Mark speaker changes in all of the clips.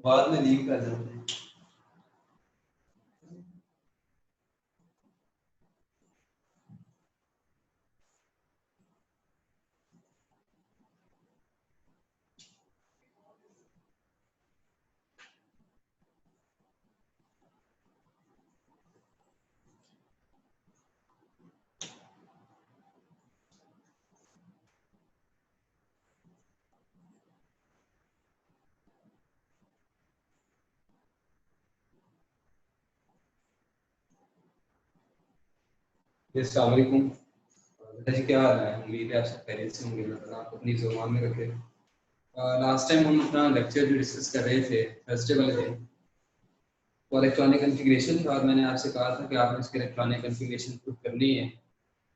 Speaker 1: बाद में लीव कर देते हैं। अस्सलाम वालेकुम बेटा जी, क्या हाल है? उम्मीद है आप सब खैरियत से होंगे। अल्लाह आपको अपनी ज़ुबान में रखे। लास्ट टाइम हम अपना लेक्चर जो डिस्कस कर रहे थे थर्सडे वाले दिन, वो इलेक्ट्रॉनिक कॉन्फ़िगरेशन था और मैंने आपसे कहा था कि आपने इसकी इलेक्ट्रॉनिक कॉन्फ़िगरेशन खुद करनी है।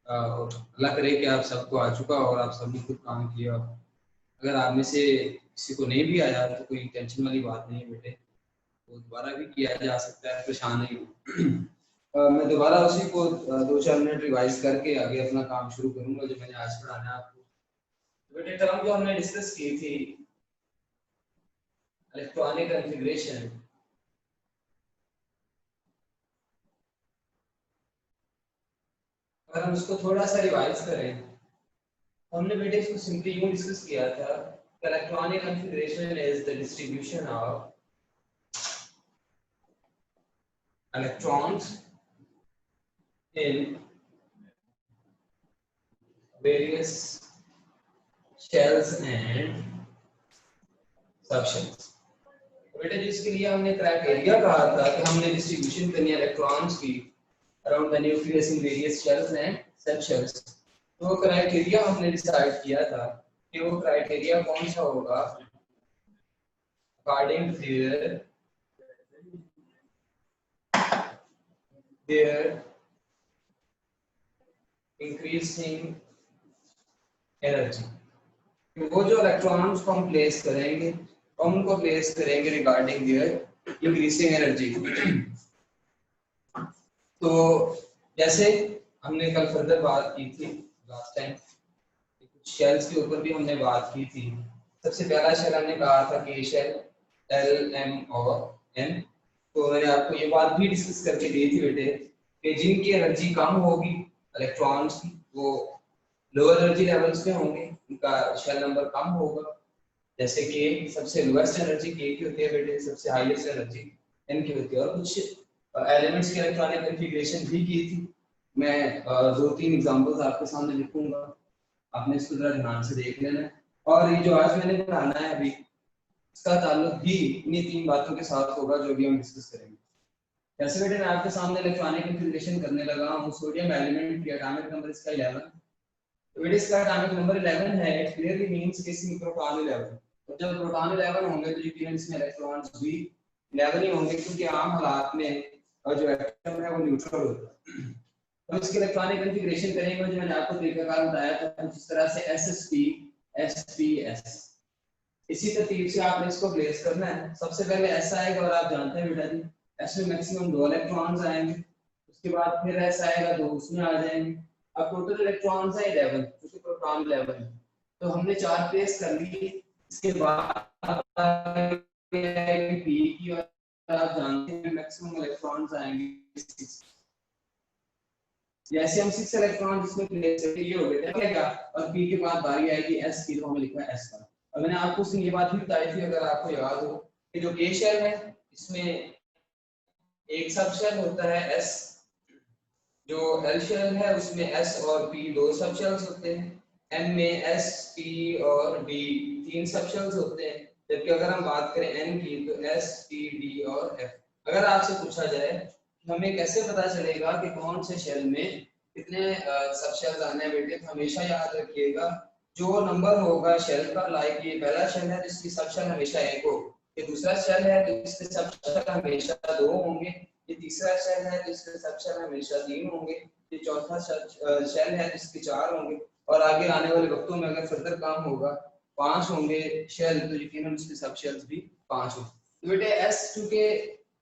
Speaker 1: और अल्लाह करे कि आप सबको आ चुका और आप सबने खुद काम किया। अगर आप में से किसी को नहीं भी आया तो कोई टेंशन वाली बात नहीं है बेटे, वो दोबारा भी किया जा सकता है, परेशान नहीं हो। मैं दोबारा उसी को 2-4 मिनट रिवाइज करके आगे अपना काम शुरू करूंगा जो मैंने आज पढ़ाना है आपको। तो बेटे टर्म जो हमने डिस्कस की थी इलेक्ट्रॉनिक कॉन्फ़िगरेशन, अगर हम उसको थोड़ा सा रिवाइज करें, हमने बेटे इसको सिंपली यूं डिस्कस किया था। Electronic configuration is the distribution of electrons in various shells and subshells। बेटा जिसके लिए हमने क्राइटेरिया कहा था कि हमने डिस्ट्रीब्यूशन करनी है इलेक्ट्रॉन्स की around the nucleus in various shells and subshells, तो क्राइटेरिया हमने डिसाइड किया था कि वो क्राइटेरिया कौन सा होगा according to their increasing energy. वो जो इलेक्ट्रॉन्स को हम प्लेस करेंगे हम उनको प्लेस करेंगे रिगार्डिंग देयर इंक्रीजिंग एनर्जी। तो जैसे हमने कल फर्दर बात की थी लास्ट टाइम, कुछ शेल्स के ऊपर भी हमने बात की थी। सबसे पहला शेल हमने कहा था कि शेल एल एम और एन। तो मैंने आपको ये बात भी डिस्कस करके दी थी बेटे कि जिनकी एनर्जी कम होगी इलेक्ट्रॉन्स की, वो लोअर एनर्जी लेवल्स पे होंगे, उनका शेल नंबर कम होगा। जैसे कि सबसे लोएस्ट एनर्जी के की होती है बेटे, सबसे हाईएस्ट एनर्जी एन की होती है। और कुछ एलिमेंट्स की इलेक्ट्रॉनिक कॉन्फ़िगरेशन भी की थी। मैं 2-3 एग्जांपल्स आपके सामने लिखूंगा, आपने इसको जरा ध्यान से देख लेना। और ये जो आज मैंने पढ़ाना है अभी, इसका ताल्लुक भी इन्हीं 3 बातों के साथ होगा जो भी हम डिस्कस करेंगे। जैसे बेटे मैं आपके सामने इलेक्ट्रॉनिक कॉन्फ़िगरेशन करने लगा हूं, सोडियम एलिमेंट की एटॉमिक नंबर इसका 11। तो बेटे इसका एटॉमिक नंबर 11 है, इट क्लियरली मींस कि इसमें प्रोटॉन 11। तो जब प्रोटॉन 11 होंगे तो यकीनन इसमें इलेक्ट्रॉन्स भी 11 ही होंगे, क्योंकि आम हालात में जो एटम है वो न्यूट्रल होता है। तो इसकी इलेक्ट्रॉनिक कॉन्फ़िगरेशन करेंगे जो मैंने आपको तरीकाकार बताया था, कुछ इस तरह से ssp sps, इसी तरतीब से आपने इसको प्लेस करना है। सबसे पहले s आएगा और आप जानते हैं बेटा जी s में मैक्सिमम 2 इलेक्ट्रॉन्स आएंगे, उसके बाद फिर s आएगा 2 उसमें आ जाएंगे। अब टोटल इलेक्ट्रॉन्स है 11 क्योंकि प्रोटॉन 11 है, तो हमने 4 प्लेस कर लिए। इसके बाद p की, और आप जानते हैं मैक्सिमम इलेक्ट्रॉन्स आएंगे 6। जैसे हम 6 इलेक्ट्रॉन इसमें प्लेस करके ये हो गया क्या, और p के बाद बारी आएगी s की, तो हमें लिखना है s पर। अब मैंने आपको उसमें ये बात भी बताई थी, अगर आपको याद हो, कि जो k शेल है इसमें एक सब शेल होता है s, जो l शेल है उसमें s और p 2 सब शेल्स होते हैं, m में s p और d 3 सब शेल्स होते हैं, जबकि अगर हम बात करें n की तो s p d और f। अगर आपसे पूछा जाए हमें कैसे पता चलेगा कि कौन से शेल में कितने सब शेल्स आने हैं बेटे, तो हमेशा याद रखिएगा जो नंबर होगा शेल का, लाइक ये पहला शेल है जिसकी सब शेल हमेशा 1 हो, ये दूसरा शेल है तो इसके सब शेल हमेशा 2 होंगे, ये तीसरा शेल है तो इसके सब शेल हमेशा 3 होंगे, ये चौथा शेल है जिसके 4 होंगे, और आगे आने वाले वक्तों में अगर फर्दर काम होगा 5 होंगे शेल, तो यकीनन उसके सब शेल्स भी 5 होंगे। तो बेटे s चूंकि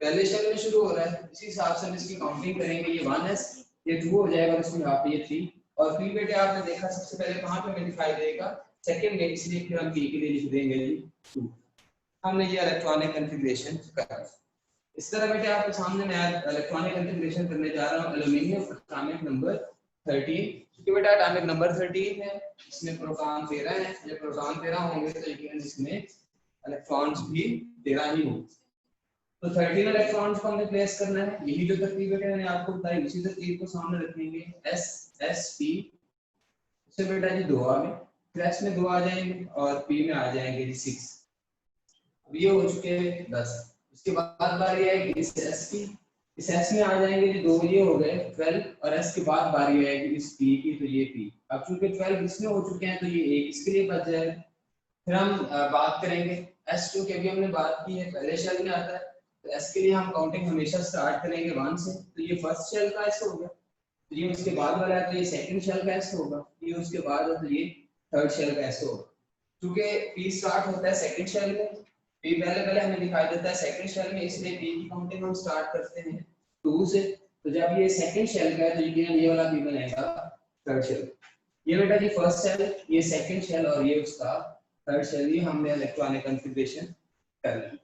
Speaker 1: पहले शेल में शुरू हो रहा है, इसी हिसाब से हम इसकी काउंटिंग करेंगे, ये 1s, ये 2 हो जाएगा, इसमें यहाँ पे ये 3, और p बेटे आपने देखा सबसे पहले कहाँ पे हमें दिखाई देगा, सेकंड में, इसलिए फिर हम पी के लिए लिख देंगे 2। हमने ये इलेक्ट्रॉनिक कॉन्फ़िगरेशन करा। इस तरह बेटे आपके सामने मैं इलेक्ट्रॉनिक कॉन्फ़िगरेशन करने जा रहा हूँ एल्यूमिनियम एटॉमिक नंबर 13। क्योंकि बेटा एटॉमिक नंबर 13 है, इसमें प्रोटॉन 13 है, जब प्रोटॉन 13 होंगे तो यकीनन इसमें इलेक्ट्रॉन्स भी 13 ही होंगे। तो 13 इलेक्ट्रॉन्स को हमने प्लेस करना है, यही जो तरतीब बेटा मैंने आपको बताई, उसी तरतीब को सामने रखेंगे। S S P इससे बेटा जी 2 आ गए, फिर S में 2 आ जाएंगे और P में आ जाएंगे जी 6। अब ये हो चुके 10। उसके बाद बारी आएगी इस S की, इस S में आ जाएंगे जी 2, ये हो गए 12 और S के बाद बारी आएगी इस P की, तो ये P। अब चूंकि 12 इसमें हो चुके हैं तो ये 1 इसके लिए बच जाएगा। फिर हम बात करेंगे S क्योंकि अभी हमने बात की है पहले शेल में आता है, तो S के लिए हम काउंटिंग हमेशा स्टार्ट करेंगे 1 से। तो ये फर्स्ट शेल का S हो गया, तो ये उसके बाद वाला है तो ये सेकंड शेल का S होगा, ये उसके बाद है तो ये थर्ड शेल का S होगा। क्योंकि P स्टार्ट होता है सेकंड शेल में, P पहले पहले हमें दिखाई देता है सेकंड शेल में, इसलिए P की काउंटिंग हम स्टार्ट करते हैं 2 से। तो जब ये सेकंड शेल का है तो ये वाला P बनेगा थर्ड शेल। ये बेटा जी फर्स्ट शेल, ये सेकंड शेल और ये उसका थर्ड शेल, ये हमने इलेक्ट्रॉनिक कॉन्फ़िगरेशन कर ली।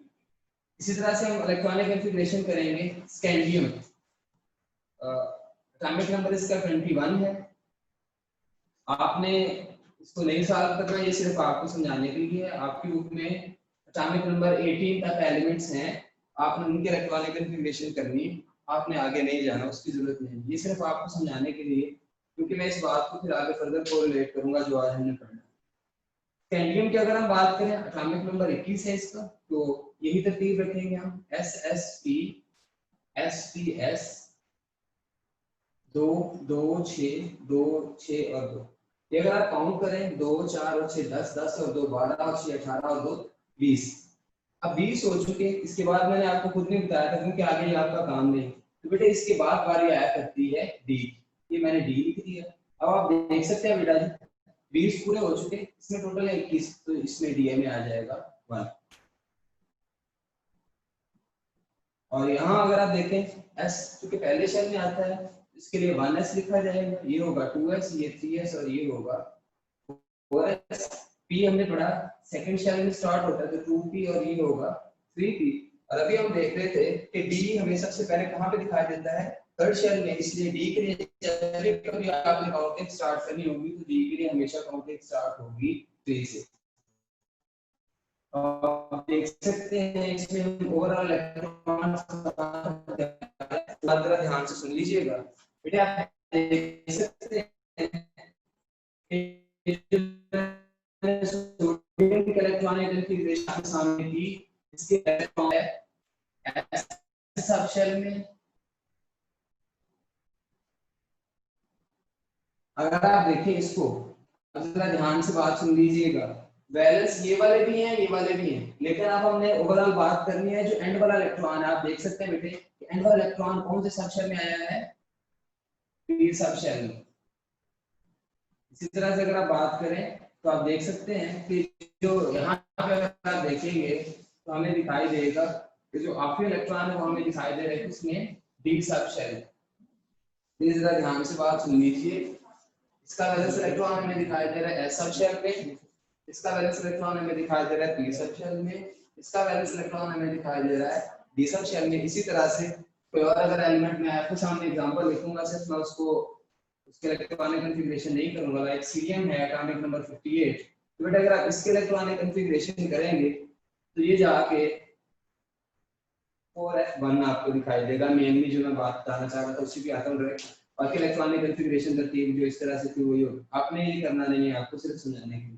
Speaker 1: इसी तरह से हम इलेक्ट्रॉनिक कॉन्फ़िगरेशन करेंगे स्कैंडियम। एटॉमिक नंबर इसका 21 है। आपने इसको नहीं सॉल्व करना, ये सिर्फ आपको समझाने के लिए है। आपकी बुक में एटॉमिक नंबर 18 तक एलिमेंट्स हैं, आपने उनके इलेक्ट्रॉनिक कॉन्फ़िगरेशन करनी है, आपने आगे नहीं जाना, उसकी जरूरत नहीं। ये सिर्फ आपको समझाने के लिए, क्योंकि मैं इस बात को फिर आगे फर्दर कोरिलेट करूंगा जो आज हमने पढ़ा। स्कैंडियम की अगर हम बात करें, एटॉमिक नंबर 21 है इसका, तो यही तरतीब रखेंगे हम SSP SPS 2 2 6 2 6 और 2। ये अगर आप काउंट करें 2 4 और 6 10 10 और 2 12 और 6 18 और 2 20। अब 20 हो चुके, इसके बाद मैंने आपको खुद नहीं बताया था क्योंकि आगे ये आपका काम नहीं। तो बेटे इसके बाद बारी आया करती है D, ये मैंने D लिख दिया। अब आप देख सकते हैं बेटा जी 20 पूरे हो चुके, इसमें टोटल है 21, तो इसमें डी में आ जाएगा 1। और यहाँ अगर आप देखें S क्योंकि पहले शेल में आता है, इसके लिए 1S लिखा जाएगा, ये होगा 2S, ये 3S और ये होगा 4S। P हमने पढ़ा सेकंड शेल में स्टार्ट होता है तो 2P और ये होगा 3P। और अभी हम देख रहे थे कि D हमें सबसे पहले कहाँ पे दिखाई देता है, थर्ड शेल में, इसलिए D के लिए जब कभी आपने काउंटिंग स्टार्ट करनी होगी तो D के लिए हमेशा काउंटिंग स्टार्ट होगी 3 से। आप देख सकते हैं इसमें हम ओवरऑल इलेक्ट्रॉन जरा ध्यान से सुन लीजिएगा बेटा। आप देख सकते हैं सोडियम के इलेक्ट्रॉनिक कॉन्फ़िगरेशन सामने की, इसके इलेक्ट्रॉन है S सब शेल में। अगर आप देखें इसको, जरा ध्यान से बात सुन लीजिएगा, वैलेंस ये वाले भी हैं, ये वाले भी हैं, लेकिन अब हमने ओवरऑल बात करनी है जो एंड वाला इलेक्ट्रॉन है। आप देख सकते हैं बेटे एंड वाला इलेक्ट्रॉन कौन से सब शेल में आया है, पी सब शेल में। इसी तरह से अगर आप बात करें तो आप देख सकते हैं कि जो यहाँ पे अगर आप देखेंगे तो हमें दिखाई देगा कि जो आखिरी इलेक्ट्रॉन है वो हमें दिखाई दे रहा है किसमें, डी सब शेल। प्लीज जरा ध्यान से बात सुन लीजिए। इसका वैलेंस इलेक्ट्रॉन हमें दिखाई दे रहा है एस सब शेल में, इसका वैलेंस इलेक्ट्रॉन हमें दिखाई दे रहा है पी सब शेल में, इसका वैलेंस इलेक्ट्रॉन हमें दिखाई दे रहा है डी सब शेल में। इसी तरह से कोई और अगर एलिमेंट मैं आपके सामने एग्जांपल लिखूंगा, सिर्फ मैं उसको उसके इलेक्ट्रॉनिक कॉन्फ़िगरेशन नहीं करूंगा, लाइक सीरियम है एटॉमिक नंबर 58, तो बेटा अगर आप इसके इलेक्ट्रॉनिक कॉन्फ़िगरेशन करेंगे तो ये जाके 4f1 आपको दिखाई देगा। मेनली जो मैं बात बताना चाह रहा था उसी पे आता हूं डायरेक्ट। बाकी इलेक्ट्रॉनिक कॉन्फ़िगरेशन तरतीब जो इस तरह से थी वही होगी, आपने ये करना नहीं है, आपको सिर्फ समझाने के लिए।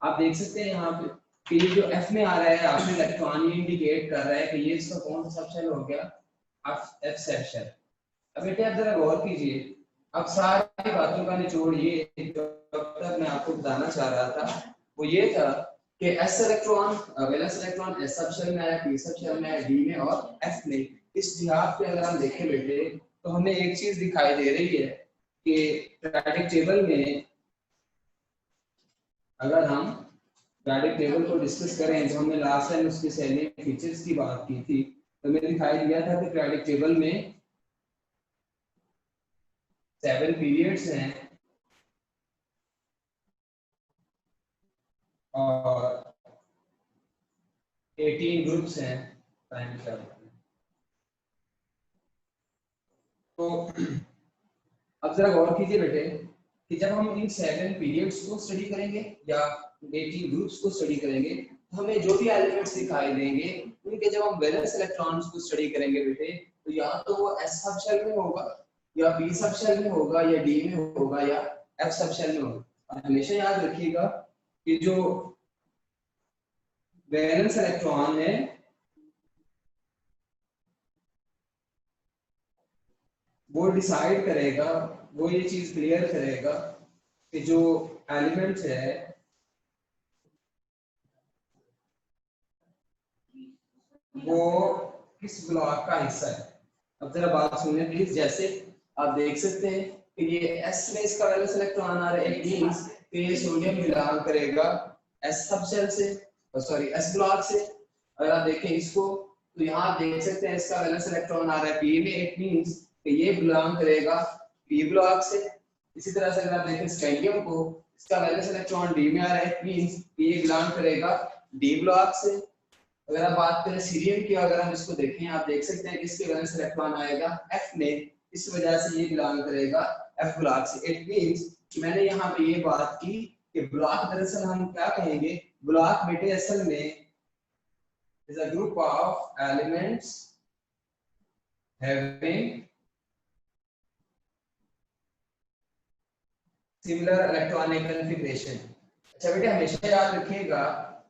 Speaker 1: आप देख सकते हैं यहाँ पे कि ये जो f में आ रहा है, आपने इलेक्ट्रॉन ये इंडिकेट कर रहा है कि ये इसका कौन सा सबशेल हो गया, f सबशेल। अब बेटे आप जरा गौर कीजिए, अब सारी बातों का निचोड़ ये जो तक मैं आपको बताना चाह रहा था वो ये था कि s electron valence electron s sub shell में आया, p सब शेल में आया, d में और f में। इस जिहाद पे अगर हम देखें बेटे तो हमें एक चीज दिखाई दे रही है कि पीरियोडिक टेबल में अगर हम पीरियोडिक टेबल को डिस्कस करें तो हमने लास्ट टाइम उसके सैलिएंट फीचर्स की बात की थी, तो हमें दिखाई दिया था कि पीरियोडिक टेबल में 7 पीरियड्स हैं और 18 ग्रुप्स हैं टाइम क्या होता है। तो अब जरा गौर कीजिए बेटे कि जब हम इन 7 पीरियड्स को स्टडी करेंगे या 18 ग्रुप्स को स्टडी करेंगे तो हमें जो भी एलिमेंट्स दिखाई देंगे उनके जब हम वैलेंस इलेक्ट्रॉन्स को स्टडी करेंगे बेटे तो या तो वो s सब शेल में होगा या p सब शेल में होगा या d में होगा या f सब शेल में होगा। और हमेशा याद रखिएगा कि जो वैलेंस इलेक्ट्रॉन है वो डिसाइड करेगा, वो ये चीज क्लियर करेगा कि जो एलिमेंट है वो किस ब्लॉक का हिस्सा है। अब जरा बात सुनिए प्लीज। जैसे आप देख सकते हैं कि ये S में इसका वैलेंस इलेक्ट्रॉन आ रहा है, इट मींस कि ये सोडियम बिलोंग करेगा S सब शेल से, सॉरी S ब्लॉक से। अगर आप देखें इसको तो यहाँ आप देख सकते हैं इसका वैलेंस इलेक्ट्रॉन आ रहा है P में, इट मींस कि ये बिलोंग करेगा P ब्लॉक से। इसी तरह से अगर आप देखें स्कैंडियम को, इसका वैलेंस इलेक्ट्रॉन D में आ रहा है, इट मींस कि ये बिलोंग करेगा D ब्लॉक से। अगर आप बात करें सीरियम की, अगर हम इसको देखें आप देख सकते हैं कि इसके वैलेंस इलेक्ट्रॉन आएगा F में, इस वजह से ये बिलोंग करेगा F ब्लॉक से। इट मींस कि मैंने यहाँ पे ये बात की कि ब्लॉक दरअसल हम क्या कहेंगे, ब्लॉक बेटे असल में is a group of elements having similar electronic configuration। अच्छा बेटे हमेशा याद रखिएगा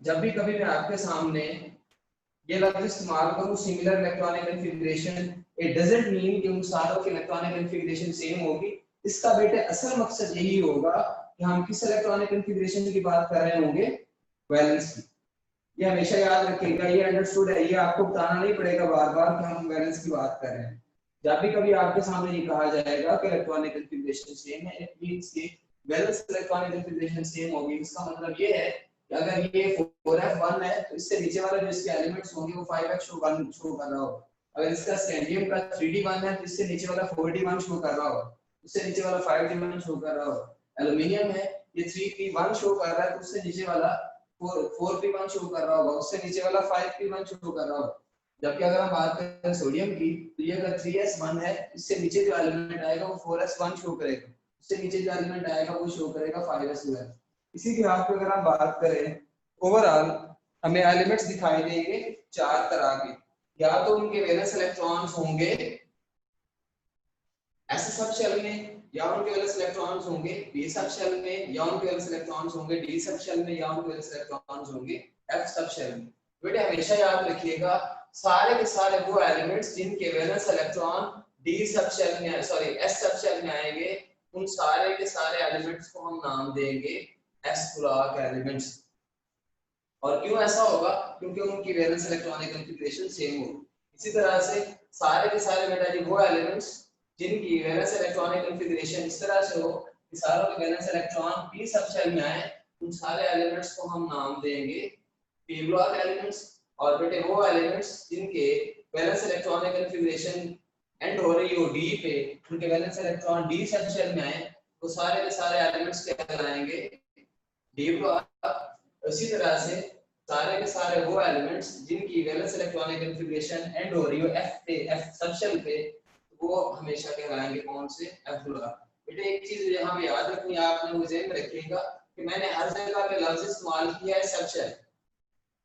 Speaker 1: जब भी कभी मैं आपके सामने ये लफ्ज इस्तेमाल करूं similar electronic configuration, it doesn't mean कि उन सारों की इलेक्ट्रॉनिक कॉन्फ़िगरेशन सेम होगी। इसका बेटे असल मकसद यही होगा कि हम किस इलेक्ट्रॉनिक कॉन्फ़िगरेशन की बात कर रहे होंगे, वैलेंस की। ये हमेशा याद रखिएगा, ये अंडरस्टूड है, ये आपको बताना नहीं पड़ेगा बार बार कि हम वैलेंस की बात कर रहे हैं। जब भी कभी आपके सामने ये कहा जाएगा कि इलेक्ट्रॉनिक कॉन्फ़िगरेशन सेम है, इट मींस कि वैलेंस इलेक्ट्रॉनिक कॉन्फ़िगरेशन सेम होगी। इसका मतलब ये है कि अगर ये 4f1 है तो इससे नीचे वाला जो इसके एलिमेंट्स होंगे वो 5f शो कर रहा होगा। अगर इसका स्कैंडियम का 3d1 है तो इससे नीचे वाला 4d1 शो कर रहा होगा, उससे नीचे वाला 5d1 शो कर रहा होगा। एल्युमिनियम है ये 3p1 शो कर रहा है तो उससे नीचे वाला 4p1 शो कर रहा होगा, उससे नीचे वाला 5p1 शो कर रहा होगा। जबकि अगर हम बात करें सोडियम की तो ये अगर 3s1 है, इससे नीचे जो एलिमेंट आएगा वो 4s1 शो करेगा, उससे नीचे जो एलिमेंट आएगा वो शो करेगा 5s1। इसी के हाथ पे अगर हम बात करें ओवरऑल हमें एलिमेंट्स दिखाई देंगे 4 तरह के, या तो उनके वैलेंस इलेक्ट्रॉन्स होंगे S सब शेल में, या उनके वैलेंस इलेक्ट्रॉन्स होंगे p सब शेल में, या उनके वैलेंस इलेक्ट्रॉन्स होंगे d सब शेल में, या उनके वैलेंस इलेक्ट्रॉन्स होंगे f सब शेल में। बेटे हमेशा याद रखिएगा सारे के सारे वो एलिमेंट्स जिनके valence electron d sub shell में, सॉरी s सब शेल में आएंगे, उन सारे के सारे एलिमेंट्स को हम नाम देंगे s ब्लॉक एलिमेंट्स। और क्यों ऐसा होगा, क्योंकि उनकी वैलेंस इलेक्ट्रॉनिक कॉन्फ़िगरेशन सेम होगी। इसी तरह से सारे के सारे बेटा जी वो एलिमेंट्स जिनकी वैलेंस इलेक्ट्रॉनिक कॉन्फ़िगरेशन इस तरह से हो कि सारों के valence electron p sub shell में आए, उन सारे एलिमेंट्स को हम नाम देंगे p ब्लॉक एलिमेंट्स। और बेटे वो एलिमेंट्स जिनके वैलेंस इलेक्ट्रॉनिक कॉन्फ़िगरेशन एंड हो रही हो d पे, उनके valence electron d sub shell में आए, तो सारे के सारे एलिमेंट्स क्या कहलाएंगे, d ब्लॉक। इसी तरह से सारे के सारे वो एलिमेंट्स जिनकी वैलेंस इलेक्ट्रॉनिक कॉन्फ़िगरेशन एंड हो रही हो f पे, f सब शेल पे, वो हमेशा कहलाएंगे कौन से, f ब्लॉक। बेटे एक चीज यहाँ पे याद रखनी है, आपने वो ज़हन में रखिएगा कि मैंने हर जगह पे लफ्ज इस्तेमाल किया है सब शेल।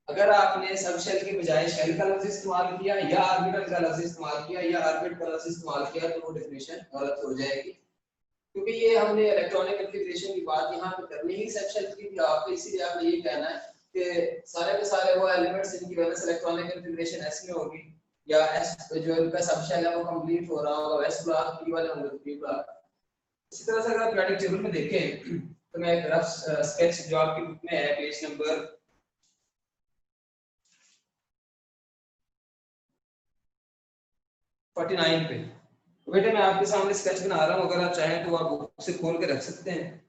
Speaker 1: अगर आपने सब शेल के बजाय शेल का लफ्ज इस्तेमाल किया या ऑर्बिटल का लफ्ज इस्तेमाल किया या ऑर्बिट का लफ्ज इस्तेमाल किया तो वो डेफिनेशन गलत हो जाएगी, क्योंकि ये हमने इलेक्ट्रॉनिक कॉन्फ़िगरेशन की बात यहाँ पे करनी ही सब शेल की थी आपको। इसीलिए आपने ये कहना है कि सारे के सारे वो एलिमेंट्स जिनकी वैलेंस इलेक्ट्रॉनिक कॉन्फ़िगरेशन s में होगी या s जो इनका सब शेल है वो कंप्लीट हो रहा होगा s ब्लॉक, p वाले होंगे p ब्लॉक। इसी तरह से अगर आप पीरियोडिक टेबल में देखें तो मैं एक रफ स्केच जो आपकी बुक में है पेज नंबर 49 पे, तो बेटे मैं आपके सामने स्केच बना रहा हूँ, अगर आप चाहें तो आप बुक से खोल के रख सकते हैं।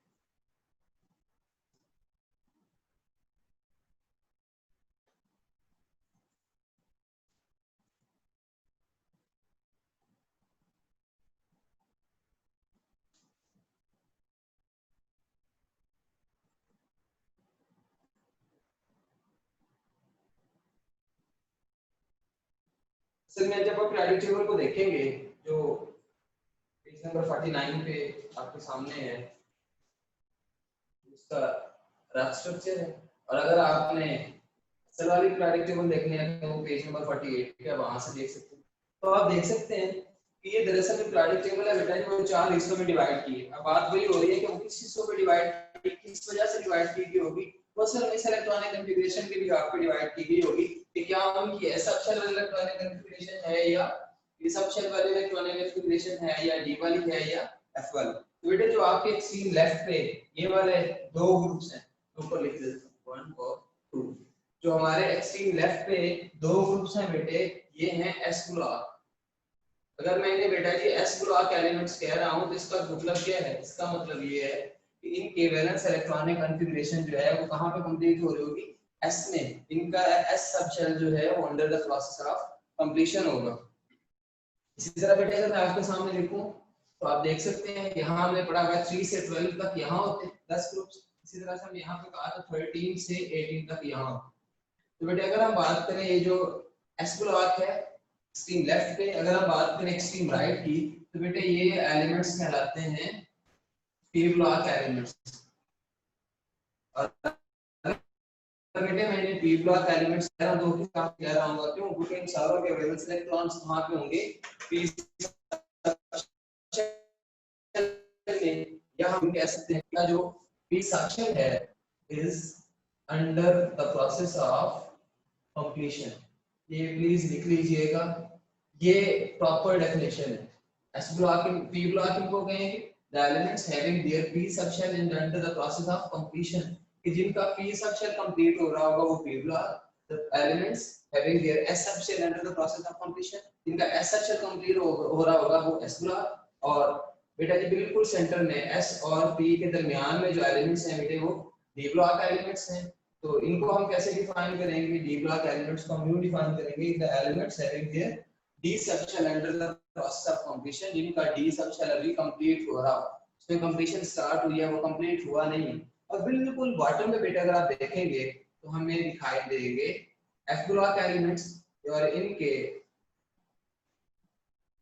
Speaker 1: सर मैं जब आप पीरियोडिक टेबल को देखेंगे जो पेज नंबर 49 पे आपके सामने है, उसका रफ स्ट्रक्चर है, और अगर आपने असल वाली पीरियोडिक टेबल देखनी है तो पेज नंबर 48 पे आप वहां से देख सकते हैं। तो आप देख सकते हैं कि ये दरअसल में पीरियोडिक टेबल है बेटा जो 4 हिस्सों में डिवाइड की है। अब बात वही हो रही है कि वो किस हिस्सों में डिवाइड, किस वजह से डिवाइड की गई होगी, वो सर इस इलेक्ट्रॉनिक कॉन्फ़िगरेशन के भी आपको डिवाइड की गई होगी कि क्या उनकी ऐसा शेल वाली इलेक्ट्रॉनिक कॉन्फ़िगरेशन है या ये सब शेल वाली इलेक्ट्रॉनिक कॉन्फ़िगरेशन है या डी वाली है या एफ वाली। तो बेटे जो आपके एक्सट्रीम लेफ्ट पे ये वाले दो ग्रुप्स हैं, ऊपर लिख देता हूं 1 और 2। जो हमारे एक्सट्रीम लेफ्ट पे दो ग्रुप्स हैं बेटे, ये हैं एस ब्लॉक। अगर मैं इन्हें बेटा जी एस ब्लॉक एलिमेंट्स कह रहा हूं तो इसका मतलब क्या है, इसका मतलब ये है कि इनके वैलेंस इलेक्ट्रॉनिक कॉन्फ़िगरेशन जो है वो कहां पे कंप्लीट हो रही होगी, एस में। इनका एस सब शेल जो है वो under the process of completion होगा। इसी तरह बेटा अगर मैं आपके सामने लिखूं तो आप देख सकते हैं यहाँ हमने पढ़ा हुआ 3 से 12 तक यहाँ होते हैं 10 ग्रुप्स। इसी तरह से हम यहाँ पे कहा था 13 से 18 तक यहाँ। तो बेटा अगर हम बात करें ये जो एस ब्लॉक है एक्सट्रीम लेफ्ट पे, अगर हम बात करें एक्सट्रीम राइट की, तो बेटे ये एलिमेंट्स कहलाते हैं पी ब्लॉक एलिमेंट्स। और बेटे मैंने पी ब्लॉक एलिमेंट्स कह रहा हूं तो किस आप कह रहा हूं क्यों, क्योंकि इन सारों के वैलेंस इलेक्ट्रॉन्स कहां पे होंगे, पी या हम कह सकते हैं कि जो p section है is under the process of completion। ये प्लीज लिख लीजिएगा, ये प्रॉपर डेफिनेशन है। S blocking p blocking को कहेंगे the elements having their p section in under the process of completion, कि जिनका p section कंप्लीट हो रहा होगा वो p block, the elements having their s section under the process of completion, जिनका s section complete हो रहा होगा वो s block। और बेटा जी बिल्कुल सेंटर में S और P के दरमियान में जो एलिमेंट्स हैं बेटे वो D ब्लॉक एलिमेंट्स हैं। तो इनको हम कैसे डिफाइन करेंगे, D ब्लॉक एलिमेंट्स को हम यूं डिफाइन करेंगे the elements having their D subshell under the process of completion, जिनका D सबशेल अभी कंप्लीट हो रहा हो, उसमें कंप्लीशन स्टार्ट हुई है वो कंप्लीट हुआ नहीं है। और बिल्कुल बॉटम में बेटा अगर आप देखेंगे तो हमें दिखाई देंगे F ब्लॉक एलिमेंट्स, और इनके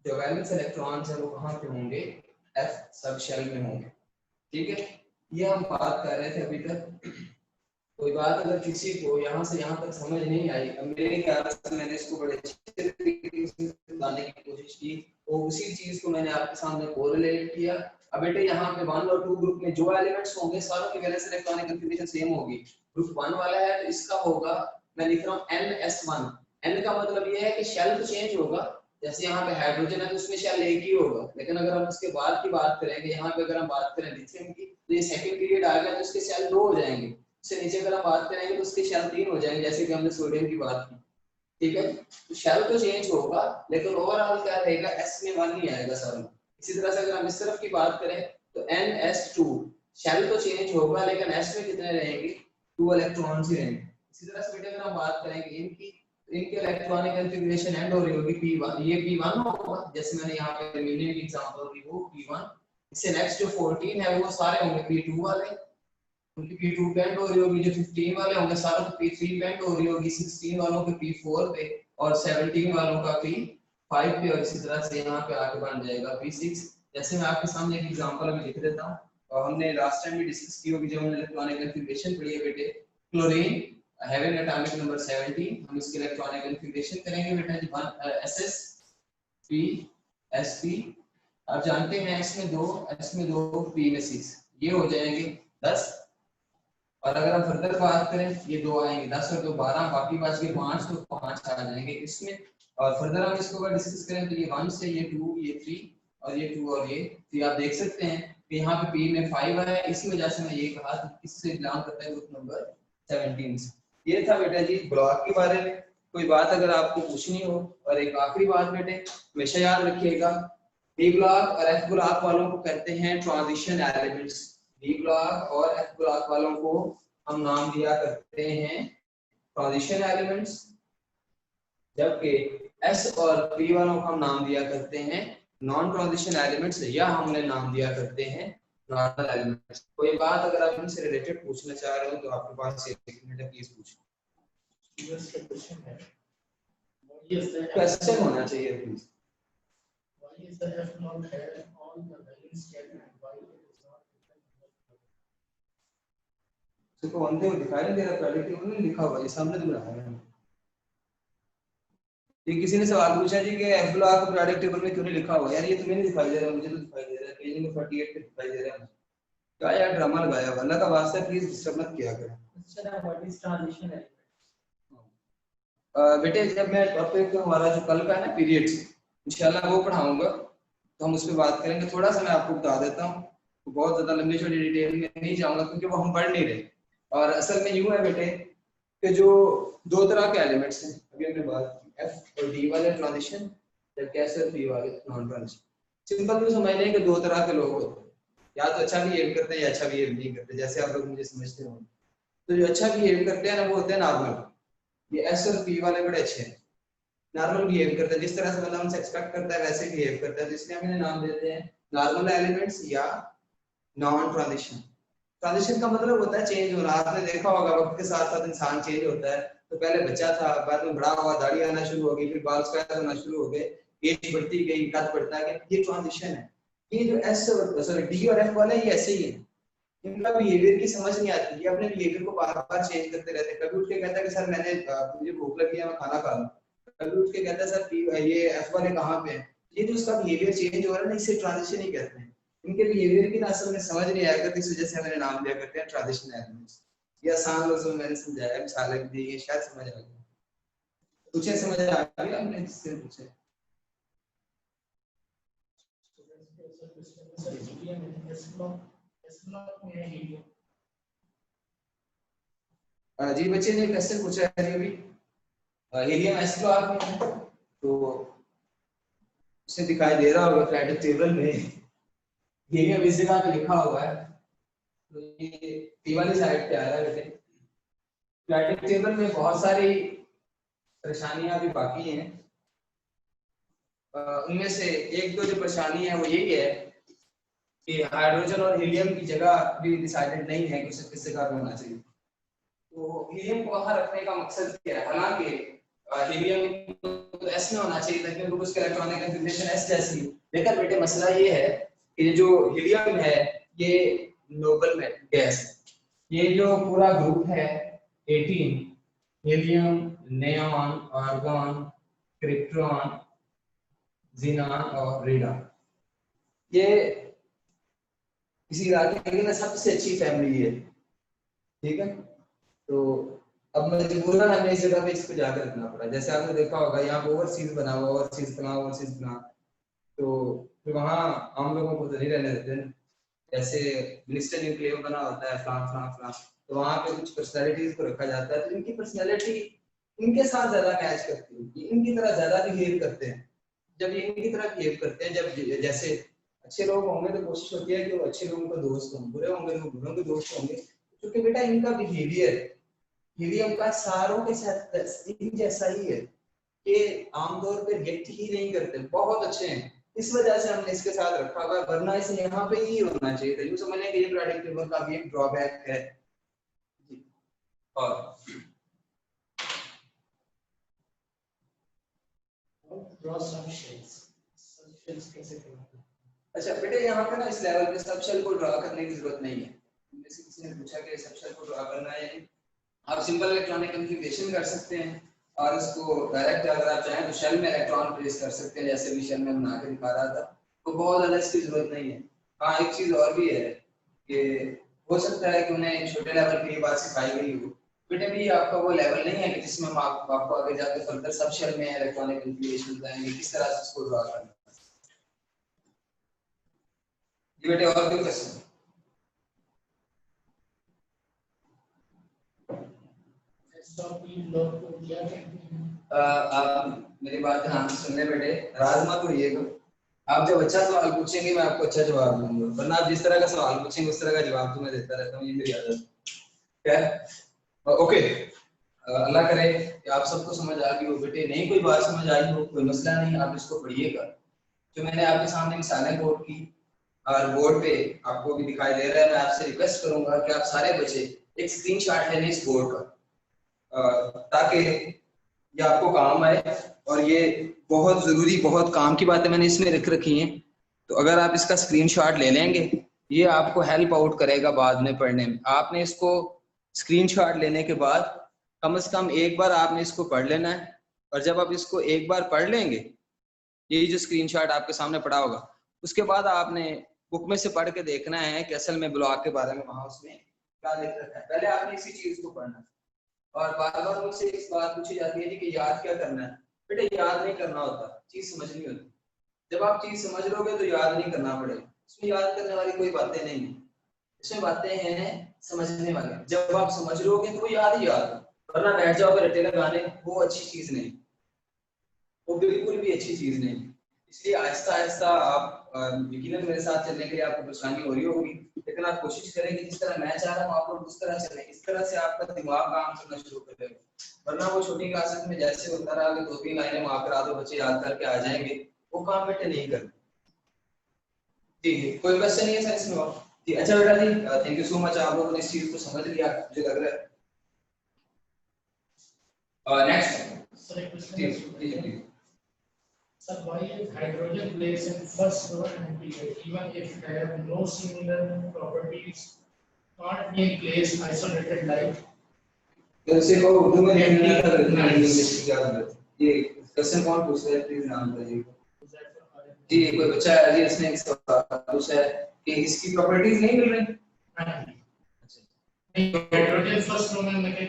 Speaker 1: जो वैलेंस इलेक्ट्रॉन्स हैं वो कहां पे होंगे, F सब शेल में होंगे। ठीक है, ये हम बात कर रहे थे अभी तक। कोई बात अगर किसी को यहाँ से यहाँ तक समझ नहीं आई, अब मेरे ख्याल से मैंने इसको बड़े अच्छे तरीके से बताने की कोशिश की, वो उसी चीज को मैंने आपके सामने कोरिलेट किया। अब बेटे यहाँ पे 1 और 2 ग्रुप में जो एलिमेंट्स होंगे सारों की वैलेंस इलेक्ट्रॉनिक कॉन्फ़िगरेशन सेम होगी। ग्रुप 1 वाला है तो इसका होगा, मैं लिख रहा हूँ NS1। N का मतलब ये है कि शेल तो चेंज होगा, जैसे यहाँ पे हाइड्रोजन है तो उसमें शेल एक ही होगा, लेकिन अगर हम उसके बाद की बात करेंगे, यहाँ पे अगर हम बात करें लिथियम की तो ये सेकंड पीरियड आ गया तो उसके शेल 2 हो जाएंगे। इससे नीचे अगर हम बात करेंगे तो उसके शेल 3 हो जाएंगे, जैसे कि हमने सोडियम की बात की। ठीक है, तो शेल तो चेंज होगा लेकिन ओवरऑल क्या रहेगा, S में 1 ही आएगा सर। इसी तरह से अगर हम इस तरफ की बात करें तो NS2 शेल तो चेंज होगा लेकिन S में कितने रहेंगे, 2 इलेक्ट्रॉन्स ही रहेंगे। इसी तरह से बेटा अगर हम बात करेंगे इनके इलेक्ट्रॉनिक कॉन्फ़िगरेशन एंड हो रही होगी P1, ये P1 होगा, जैसे मैंने यहाँ पे एल्युमिनियम की एग्जांपल दी वो P1। इससे नेक्स्ट जो 14 है वो सारे होंगे P2 वाले, उनकी P2 पे एंड हो रही होगी। जो 15 वाले होंगे सारों की P3 पे एंड हो रही होगी, 16 वालों की P4 पे और 17 वालों का P5 पे, और इसी तरह से यहाँ पे आगे बढ़ जाएगा P6। जैसे मैं आपके सामने एक एग्जांपल में लिख देता हूँ, और हमने लास्ट टाइम भी डिस्कस की होगी जब हमने इलेक्ट्रॉनिक कॉन्फ़िगरेशन पढ़ी है बेटे। क्लोरीन having atomic number 17, हम इसके इलेक्ट्रॉनिक कॉन्फ़िगरेशन करेंगे बेटा जी 1 SS P SP। आप जानते हैं S में 2 S में 2 P में 6, ये हो जाएंगे 10। और अगर हम फर्दर बात करें ये 2 आएंगे 10 और 2 12, बाकी बच गए 5, तो 5 आ जाएंगे इसमें। और फर्दर हम इसको अगर डिस्कस करें तो ये 1 से ये 2 ये 3 और ये 2 और ये 3। आप देख सकते हैं कि यहाँ पे P में 5 है, इस वजह से मैं ये कहा कि किससे बिलोंग करता है, ग्रुप नंबर 17 से। ये था बेटा जी ब्लॉक के बारे में। कोई बात अगर आपको पूछनी हो। और एक आखिरी बात बेटे हमेशा याद रखिएगा, डी ब्लॉक और एफ ब्लॉक वालों को कहते हैं ट्रांजिशन एलिमेंट्स। डी ब्लॉक और एफ ब्लॉक वालों को हम नाम दिया करते हैं ट्रांजिशन एलिमेंट्स, जबकि एस और पी वालों को हम नाम दिया करते हैं नॉन ट्रांजिशन एलिमेंट्स, या हमने नाम दिया करते हैं नॉर्मल एलिमेंट्स। कोई बात अगर आप इनसे रिलेटेड पूछना चाह रहे हो तो आपके पास 1 मिनट है, प्लीज पूछो।
Speaker 2: क्वेश्चन है
Speaker 1: क्वेश्चन होना चाहिए please.
Speaker 2: Why is the f not had all the values checked and why it is not written?
Speaker 1: तो कौन थे वो दिखाई नहीं दे रहा, प्रोडक्ट टेबल में लिखा हुआ है, सामने तो बनाया है। ये किसी ने सवाल पूछा जी कि एफ ब्लॉक प्रोडक्ट टेबल में क्यों नहीं लिखा हुआ, यार ये तुम्हें नहीं दिखाई दे रहा, मुझे तो दिखाई दे रहा है, पेज नंबर 48 पे दिखाई दे रहा है। क्या यार ड्रामा लगाया हुआ, अल्लाह का वास्ता है प्लीज डिस्टर्ब मत किया करें।
Speaker 2: अच्छा व्हाट इज ट्रांजिशन एलिमेंट?
Speaker 1: बेटे जब मैं टॉपिक हमारा जो कल का है ना पीरियड्स, इंशाल्लाह वो पढ़ाऊंगा तो हम उस पर बात करेंगे। थोड़ा सा मैं आपको बता देता हूँ, तो बहुत ज्यादा लंबी छोटी डिटेल में नहीं जाऊंगा क्योंकि वो हम पढ़ नहीं रहे। और असल में यूं है बेटे कि जो दो तरह के एलिमेंट्स हैं, अभी हमने बात की एफ और डी वाले ट्रांजिशन, जबकि एस और पी वाले नॉन ट्रांजिशन। सिंपल तो समझ लें कि दो तरह के लोग होते हैं, या तो अच्छा बिहेव करते हैं या अच्छा बिहेव नहीं करते, जैसे आप लोग मुझे समझते हो। तो जो अच्छा बिहेव करते हैं ना वो होते हैं नॉर्मल, ये एस और पी वाले बड़े अच्छे हैं, नॉर्मल बिहेव करते हैं, जिस तरह से मतलब हमसे एक्सपेक्ट करता है वैसे बिहेव करता है, तो इसलिए हम इन्हें नाम देते हैं नॉर्मल एलिमेंट्स या नॉन ट्रांजिशन। ट्रांजिशन का मतलब होता है चेंज होना। आपने देखा होगा वक्त के साथ साथ इंसान चेंज होता है, तो पहले बच्चा था, बाद में बड़ा हुआ, दाढ़ी आना शुरू हो गई, फिर बाल स्क्वायर होना शुरू हो गए, एज बढ़ती गई, कद बढ़ता है, ये ट्रांजिशन है। ये जो एस सॉरी डी और एफ वाले ये ऐसे ही है, इनका बिहेवियर की समझ नहीं आती, ये अपने बिहेवियर को बार-बार चेंज करते रहते हैं। कभी उठ के कहता है कि सर मैंने मुझे भूख लगी है मैं खाना खा लूं, कभी उठ के कहता है सर ये एफ वाले कहां पे हैं। ये जो उसका बिहेवियर चेंज हो रहा है ना, इसे ट्रांजिशन ही कहते हैं। इनके बिहेवियर की ना असल में समझ नहीं आएगा, तो इस वजह से मैंने नाम दिया करते हैं ट्रांजिशन एलिमेंट्स। ये आसान लफ्ज़ों में मैंने समझाया, मिसाल दी, ये शायद समझ आ गया। पूछे समझ आ गया हमने जिससे पूछे। जी बच्चे ने क्वेश्चन पूछा है अभी, हीलियम एस ब्लॉक में है, तो उसे दिखाई दे रहा होगा पीरियोडिक टेबल में हीलियम इस जगह पे लिखा हुआ है, तो ये पी वाली साइड पे आ रहा है बेटे। पीरियोडिक टेबल में बहुत सारी परेशानियां अभी बाकी हैं, उनमें से एक दो जो परेशानी है वो यही है कि हाइड्रोजन और हीलियम की जगह भी डिसाइडेड नहीं है कि उसे किस जगह पे होना चाहिए। तो हीलियम को वहां रखने का मकसद क्या है, हालांकि हीलियम तो एस में होना चाहिए था क्योंकि उसका इलेक्ट्रॉनिक कन्फिग्रेशन एस जैसी है, लेकिन बेटे मसला ये है कि जो हीलियम है ये नोबल गैस है। ये जो पूरा ग्रुप है 18, helium, neon, argon, krypton, xenon और रेडियम, ये इसी इलाके की सबसे अच्छी फैमिली है, ठीक है। तो अब मजबूरन हमें इस जगह पे इसको जाकर रखना पड़ा। जैसे आपने देखा होगा यहाँ पे ओवरसीज बना हुआ, ओवरसीज बना, तो फिर वहाँ आम लोगों को तो नहीं रहने देते ना, जैसे मिनिस्टर न्यूक्लियर बना होता है फ्रांस फ्रांस फ्रांस, तो वहाँ पे कुछ पर्सनैलिटीज को रखा जाता है, तो इनकी पर्सनैलिटी इनके साथ ज्यादा मैच करती है, इनकी तरह ज्यादा बिहेव करते हैं। जब ये इनकी तरह बिहेव करते हैं, जब जैसे अच्छे लोग होंगे तो कोशिश होती है कि वो अच्छे लोगों का दोस्त हों, बुरे होंगे तो बुरों के दोस्त होंगे, क्योंकि बेटा इनका बिहेवियर हीलियम का सारों के साथ एक जैसा ही है कि आमतौर पे रिएक्ट ही नहीं करते, बहुत अच्छे हैं, इस वजह से हमने इसके साथ रखा हुआ, वरना इसे यहाँ पे ही होना चाहिए था। यूं समझ लें कि ये पीरियोडिक टेबल का भी एक ड्रॉबैक है। और अच्छा बेटे यहाँ पे ना इस लेवल पे सब शेल को ड्रा करने की जरूरत नहीं है। इनमें से किसी ने पूछा कि सब शेल को ड्रा करना है, आप सिंपल इलेक्ट्रॉनिक कॉन्फ़िगरेशन कर सकते हैं और इसको डायरेक्ट अगर आप चाहें तो शेल में इलेक्ट्रॉन प्लेस कर सकते हैं, जैसे भी शेल में बना के दिखा रहा था, तो बहुत ज़्यादा इसकी जरूरत नहीं है। हाँ एक चीज़ और भी है कि हो सकता है कि उन्हें छोटे लेवल पे ये बात सिखाई गई हो, बेटे भी आपका वो लेवल नहीं है कि जिसमें हम आपको आगे जाकर फर्दर सब शेल में इलेक्ट्रॉनिक कॉन्फ़िगरेशन बताएंगे किस तरह से इसको ड्रा करना है। ये बेटे और कोई क्वेश्चन? आप मेरी बात ध्यान से सुनने बेटे, राज मत होइएगा। आप जब अच्छा सवाल पूछेंगे मैं आपको अच्छा जवाब दूंगा, वरना आप जिस तरह का सवाल पूछेंगे उस तरह का जवाब तो मैं देता रहता हूँ, ये मेरी आदत है। ओके, अल्लाह करे कि आप सबको समझ आ गई हो बेटे, नहीं कोई बात समझ आई हो कोई मसला नहीं, आप इसको पढ़िएगा। जो मैंने आपके सामने मिसालें कोट की और बोर्ड पे आपको भी दिखाई दे रहा है, मैं आपसे रिक्वेस्ट करूंगा कि आप सारे बच्चे एक स्क्रीनशॉट ले लें इस बोर्ड का, ताकि ये आपको काम आए और ये बहुत जरूरी, बहुत काम की बातें मैंने इसमें रख रखी हैं। तो अगर आप इसका स्क्रीनशॉट ले लेंगे, ये आपको हेल्प आउट करेगा बाद में पढ़ने में। आपने इसको स्क्रीनशॉट लेने के बाद कम से कम एक बार आपने इसको पढ़ लेना है, और जब आप इसको एक बार पढ़ लेंगे, ये जो स्क्रीनशॉट आपके सामने पड़ा होगा, उसके बाद आपने बुक में से पढ़ के देखना है कि असल में ब्लॉग के बारे में वहां उसमें क्या लिख रखा है। पहले आपने इसी चीज को पढ़ना है। और बार बार मुझसे इस बात पूछी जाती है कि याद क्या करना है। बेटा याद नहीं करना होता, चीज समझनी होती। जब आप चीज समझ लोगे तो याद नहीं करना पड़ेगा। इसमें याद करने वाली कोई बातें नहीं है, इसमें बातें हैं समझने वाली। जब आप समझ लोगे तो वो याद ही याद है, वरना बैठ जाओगे रटे लगाने, वो अच्छी चीज नहीं, वो बिल्कुल भी अच्छी चीज नहीं। इसलिए आहिस्ता आहिस्ता आप यकीनन मेरे साथ चलने के लिए आपको परेशानी हो रही होगी, लेकिन आप कोशिश करें कि जिस तरह मैं चाह रहा हूँ आप लोग उस तरह चलें, इस तरह से आपका दिमाग काम करना शुरू कर देगा। वरना वो छोटी क्लासेस में जैसे होता रहा कि 2-3 लाइनें माफ करा दो, बच्चे याद करके आ जाएंगे, वो काम बेटे नहीं करते। ठीक है, कोई क्वेश्चन नहीं है सर इसमें? जी अच्छा बेटा जी, थैंक यू सो मच, आप लोगों ने इस चीज को समझ लिया मुझे लग रहा है। नेक्स्ट
Speaker 2: सर एक क्वेश्चन
Speaker 1: जी
Speaker 2: है।
Speaker 1: जी।
Speaker 2: Sir, why is hydrogen placed in first row and period, even if they have no similar properties, can't be placed isolated like?
Speaker 1: जैसे को उर्दू में लिखने का रखना इंग्लिश की क्या जरूरत है? ये क्वेश्चन कौन पूछ रहा है, प्लीज नाम बताइए जी। कोई बच्चा है जी, इसने एक सवाल पूछा है कि इसकी प्रॉपर्टीज नहीं मिल रही।
Speaker 2: हाइड्रोजन फर्स्ट रो में लगे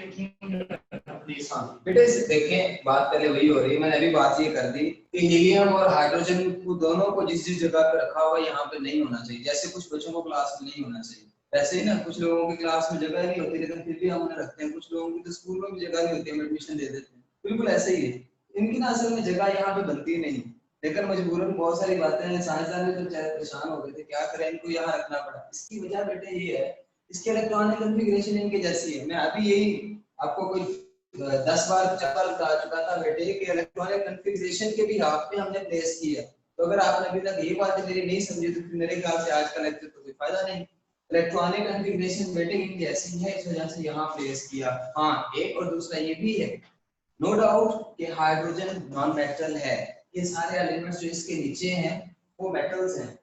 Speaker 2: प्लीज।
Speaker 1: हाँ बेटे देखें, बात पहले वही हो रही है, मैंने अभी बात ये कर दी कि हीलियम और हाइड्रोजन को दोनों को जिस जिस जगह पे रखा हुआ है यहाँ पे नहीं होना चाहिए। जैसे कुछ बच्चों को क्लास में नहीं होना चाहिए, वैसे ही ना कुछ लोगों की क्लास में जगह नहीं होती लेकिन फिर भी हम उन्हें रखते हैं। कुछ लोगों की तो स्कूल में भी जगह नहीं होती, हम एडमिशन दे देते हैं, बिल्कुल ऐसे ही है। इनकी ना असल में जगह यहाँ पे बनती नहीं, लेकिन मजबूरन बहुत सारी बातें हैं, साइंसदान भी तो परेशान हो गए थे, क्या करें इनको यहाँ रखना पड़ा। इसकी वजह बेटे ये है, इसके इलेक्ट्रॉनिक कॉन्फ़िगरेशन इनके जैसी है। मैं अभी यही आपको कोई 10 बार बता चुका था बेटे कि इलेक्ट्रॉनिक कॉन्फ़िगरेशन के भी हाफ पे हमने प्लेस किया। तो अगर आपने अभी तक ये बात मेरी नहीं समझी तो फिर मेरे ख्याल से आज का लेक्चर तो कोई फायदा नहीं। इलेक्ट्रॉनिक कॉन्फ़िगरेशन बेटे इन जैसी है, इस वजह से यहाँ प्लेस किया। हाँ एक और दूसरा ये भी है, नो डाउट कि हाइड्रोजन नॉन मेटल है। ये सारे एलिमेंट्स जो इसके नीचे हैं वो मेटल्स हैं।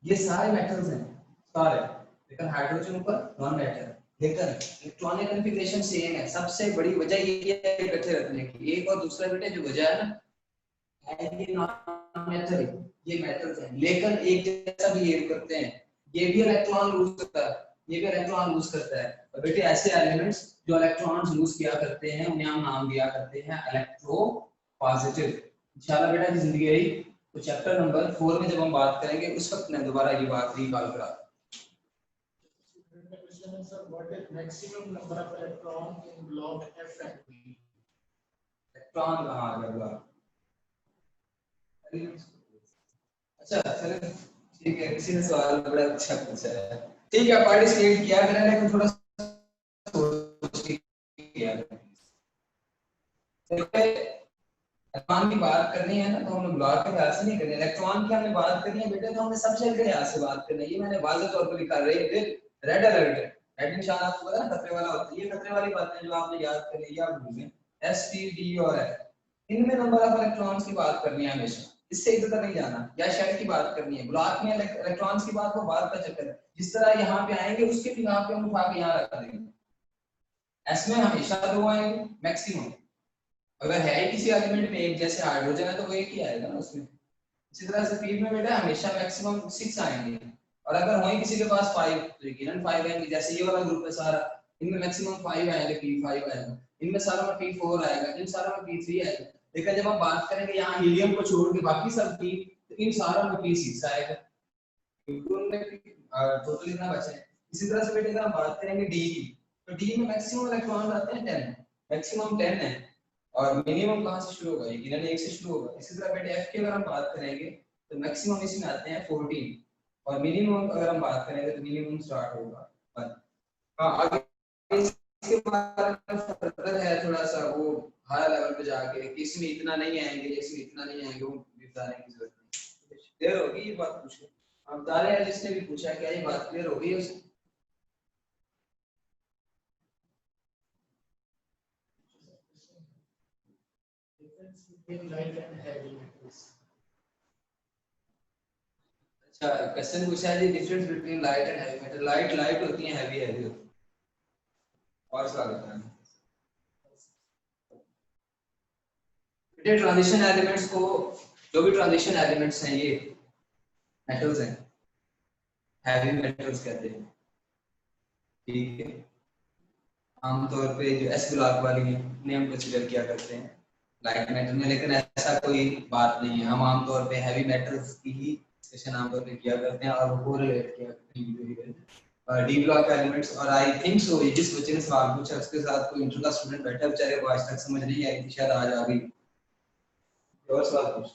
Speaker 1: ये सारे मेटल्स हैं सारे, लेकिन हाइड्रोजन ऊपर नॉन मेटल, लेकिन इलेक्ट्रॉनिक कॉन्फ़िगरेशन सेम है। सबसे बड़ी वजह ये है इकट्ठे रखने की। एक और दूसरा बेटे जो वजह है ना, है ये नॉन मेटल, ये मेटल्स हैं लेकिन एक जैसा बिहेव करते हैं। ये भी इलेक्ट्रॉन लूज करता है, ये भी इलेक्ट्रॉन लूज करता है। और बेटे ऐसे एलिमेंट्स जो इलेक्ट्रॉन्स लूज किया करते हैं उन्हें हम नाम दिया करते हैं इलेक्ट्रो पॉजिटिव। इंशाल्लाह बेटा की जिंदगी रही तो चैप्टर नंबर 4 में जब हम बात करेंगे उस वक्त मैं दोबारा ये बात रिकॉल करा।
Speaker 2: Sir, what is maximum number of electron in block F and P?
Speaker 1: Electron कहाँ आ गया ब्लॉक? अच्छा चलो ठीक है, किसी ने सवाल बड़ा अच्छा पूछा है। ठीक है, पार्टिसिपेट किया करें लेकिन थोड़ा सोच के किया करें। इलेक्ट्रॉन की बात करनी है ना तो हमने ब्लॉक के लिहाज से नहीं करनी। इलेक्ट्रॉन की हमने बात करनी है बेटे तो हमने सब शेल के लिहाज से बात करनी है। ये मैंने वाज़ेह तौर पर लिखा है, रेड अलर्ट है। रेड निशान आपको पता है खतरे वाला होता है। ये खतरे वाली बातें जो आपने याद कर ली या भूल गए, एस टी डी और एफ, इनमें नंबर ऑफ इलेक्ट्रॉन्स की बात करनी है हमेशा, इससे इधर नहीं जाना। या शेल की बात करनी है, ब्लॉक में इलेक्ट्रॉन्स की बात वो बाद का चक्कर है। जिस तरह यहाँ पे आएंगे उसके भी यहाँ पे हम उठा के यहाँ रख देंगे। एस में हमेशा 2 आएंगे मैक्सिमम, अगर है ही किसी एलिमेंट में एक, जैसे हाइड्रोजन है तो वो एक ही आएगा ना उसमें। इसी तरह से पी में बेटा हमेशा मैक्सिमम 6 आएंगे, और अगर वहीं किसी के पास 5 तो यकीनन 5 आएंगे। जैसे ये वाला ग्रुप है सारा, इनमें मैक्सिमम 5 आएंगे, P5 आएगा, इनमें सारा में P4 आएगा, इन सारा में P3 आएगा। लेकिन जब हम बात करेंगे यहाँ हीलियम को छोड़ के बाकी सब की, तो इन सारा में P6 आएगा, क्योंकि उनमें टोटल इतना बचा है। इसी तरह से बेटे अगर हम बात करेंगे डी की, तो डी में मैक्सिमम इलेक्ट्रॉन आते हैं 10, मैक्सिमम 10 है, और मिनिमम कहां से शुरू होगा? यकीनन 1 से शुरू होगा। इसी तरह बेटे एफ की अगर हम बात करेंगे तो मैक्सिमम इसमें आते हैं 14, और मिनिमम अगर हम बात करेंगे तो मिनिमम स्टार्ट होगा 1। हां आगे इसके बारे में फर्दर है थोड़ा सा, वो हायर लेवल पे जाके कि इसमें इतना नहीं आएंगे, इसमें इतना नहीं आएंगे, वो बताने की जरूरत नहीं। क्लियर होगी ये बात? पूछो आप बता रहे हैं जिसने भी पूछा, क्या ये बात क्लियर हो गई है?
Speaker 2: Difference between light and heavy metals.
Speaker 1: अच्छा, क्वेश्चन पूछा है जी difference between light and heavy metal. Light light होती है, हैवी हैवी होती है। और स्वागत है बेटे। ट्रांजिशन एलिमेंट्स को, जो भी ट्रांजिशन एलिमेंट्स हैं ये मेटल्स हैं, हैवी मेटल्स कहते हैं। ठीक है, आमतौर पे जो एस ब्लॉक वाली है उन्हें हम कंसीडर किया करते हैं लाइट मेटल में, लेकिन ऐसा कोई बात नहीं है। हम आमतौर पे हैवी मेटल्स की ही डिस्कशन आमतौर पे किया करते हैं और वो रिलेट किया करते हैं डी ब्लॉक एलिमेंट्स। और आई थिंक सो जिस बच्चे ने सवाल पूछा उसके साथ कोई इंटर का स्टूडेंट बैठा है, बेचारे को आज तक समझ नहीं आई थी, शायद आज आ गई। और सवाल पूछ।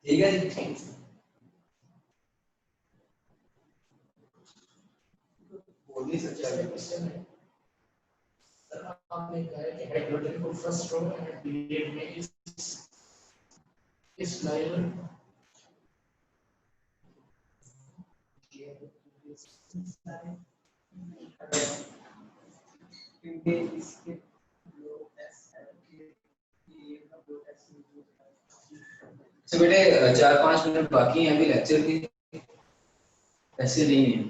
Speaker 1: ठीक है जी, बोल नहीं सकता।
Speaker 2: सर आपने कहा है कि हाइड्रोजन को फर्स्ट रो एंड पीरियड में इस लाइन
Speaker 1: क्योंकि इसके तो बेटे 4-5 मिनट बाकी हैं अभी लेक्चर के, ऐसे नहीं है।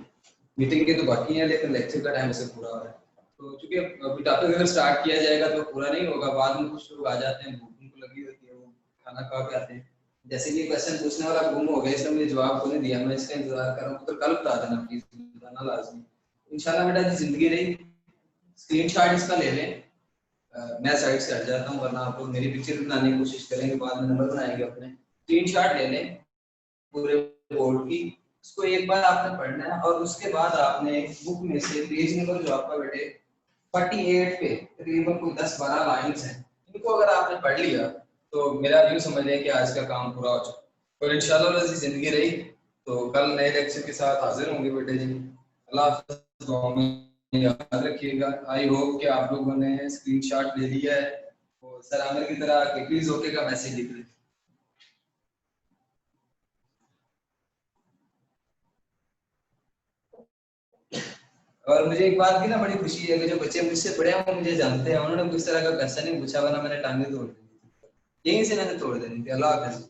Speaker 1: मीटिंग के तो बाकी हैं लेकिन लेक्चर का टाइम ऐसे पूरा हो रहा है। तो चूंकि अभी टॉपिक अगर स्टार्ट किया जाएगा तो पूरा नहीं होगा, बाद में कुछ लोग आ जाते हैं, भूख उनको लगी होती है, वो खाना खा के आते हैं। जैसे कि क्वेश्चन पूछने वाला गुम हो गया, इसलिए मुझे जवाब को नहीं दिया, मैं इसका इंतजार कर रहा हूँ। तो कल बता देना प्लीज, बताना लाजमी इंशाल्लाह। बेटा जी जिंदगी रही, स्क्रीनशॉट इसका ले लें। मैं साइड से हट जाता हूँ, वरना आप लोग मेरी पिक्चर बनाने की कोशिश करेंगे, बाद में नंबर बनाएंगे अपने। स्क्रीनशॉट ले लें पूरे बोर्ड की, उसको एक बार आपने पढ़ना है और उसके बाद आपने बुक में से पेज नंबर जो आपका बेटे 48 पे तकरीबन कोई 10-12 लाइंस हैं, इनको अगर आपने पढ़ लिया तो मेरा यूं समझ लें कि आज का काम पूरा हो चुका। और इंशाल्लाह जिंदगी रही तो कल नए लेक्चर के साथ हाजिर होंगे बेटे जी। अल्लाह हाफ़िज़, दुआ में याद रखिएगा। आई होप कि आप लोगों ने स्क्रीनशॉट ले लिया है। और सर आमिर की तरह प्लीज ओके का मैसेज लिख दें। और मुझे एक बात की ना बड़ी खुशी है कि जो बच्चे मुझसे पढ़े हैं वो मुझे जानते हैं, उन्होंने किस तरह का क्वेश्चन नहीं पूछा, वरना मैंने टांगे तोड़ दी, यहीं से मैंने तोड़ देनी थी। अल्लाह हाफ़िज़।